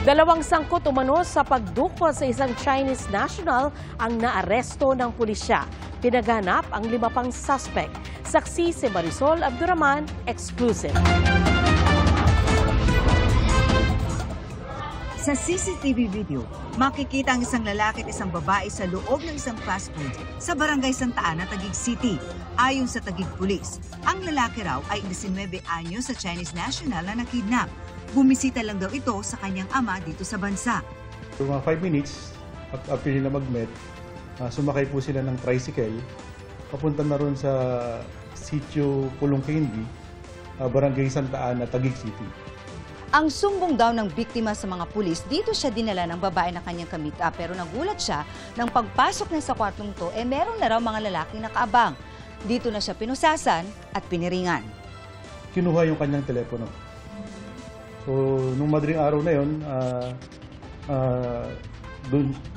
Dalawang sangkot umano sa pagdukot sa isang Chinese national ang naaresto ng pulisya. Pinaghanap ang 5 pang suspect. Saksi si Marisol Abduraman, exclusive. Sa CCTV video, makikita ang isang lalaki at isang babae sa loob ng isang fast food sa Barangay Santa Ana, Taguig City. Ayon sa Taguig Police, ang lalaki raw ay 19 anyos sa Chinese national na nakidnap. Bumisita lang daw ito sa kanyang ama dito sa bansa. For mga 5 minutes, after nila mag-met, sumakay po sila ng tricycle. Papunta na ron sa Sitio Pulong Candy, Barangay Santa Ana, Taguig City. Ang sumbong daw ng biktima sa mga pulis, dito siya dinala ng babae na kanyang kamit pero nagulat siya nang pagpasok niya sa kwartong to, meron na raw mga lalaking nakaabang. Dito na siya pinusasan at piniringan. Kinuha yung kanyang telepono. So, nung madaling araw na yun,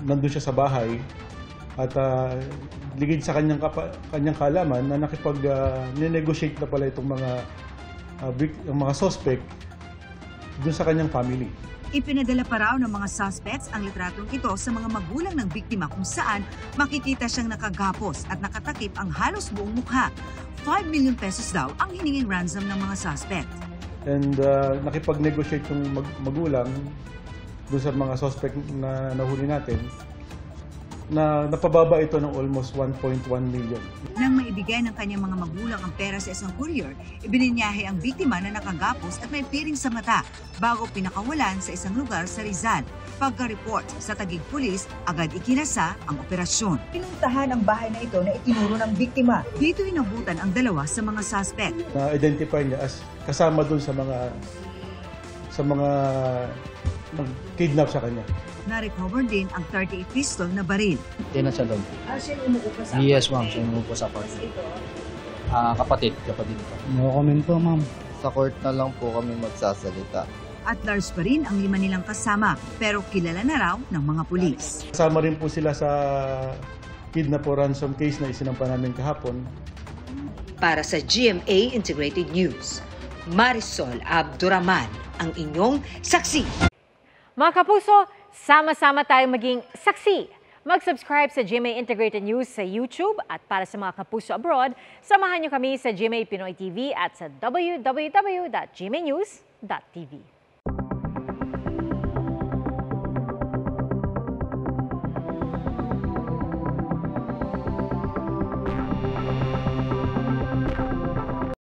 nandun siya sa bahay at ligid sa kanyang kalaman na nakipag-negotiate na pala itong mga suspect dun sa kanyang family. Ipinadala pa raw ng mga suspects ang litratong ito sa mga magulang ng biktima kung saan makikita siyang nakagapos at nakatakip ang halos buong mukha. 5 million pesos daw ang hininging ransom ng mga suspect. And nakipag-negotiate yung magulang dun sa mga suspect na nahuli natin na napababa ito ng almost 1.1 million. Nang maibigay ng kanyang mga magulang ang pera sa isang courier, ibininyahe ang biktima na nakagapos at may piring sa mata bago pinakawalan sa isang lugar sa Rizal. Pagka-report sa Taguig Police, agad ikinasa ang operasyon. Pinuntahan ang bahay na ito na itinuro ng biktima. Dito inabutan ang 2 sa mga suspect. Na-identify niya as kasama dun sa mga nag-kidnap sa kanya. Na-recover din ang 38 pistol na baril. Tinan sa loob. Siya umuupo sa Yes, ma'am. Siya umuupo sa court. Kapatid ko. No comment po, ma'am. Sa court na lang po kami magsasalita. At large pa rin ang 5 nilang kasama, pero kilala na raw ng mga pulis. Kasama rin po sila sa kidnap o ransom case na isinampa namin kahapon. Para sa GMA Integrated News, Marisol Abduraman, ang inyong saksi. Mga kapuso, sama-sama tayong maging saksi. Mag-subscribe sa GMA Integrated News sa YouTube at para sa mga kapuso abroad, samahan niyo kami sa GMA Pinoy TV at sa www.gmanews.tv.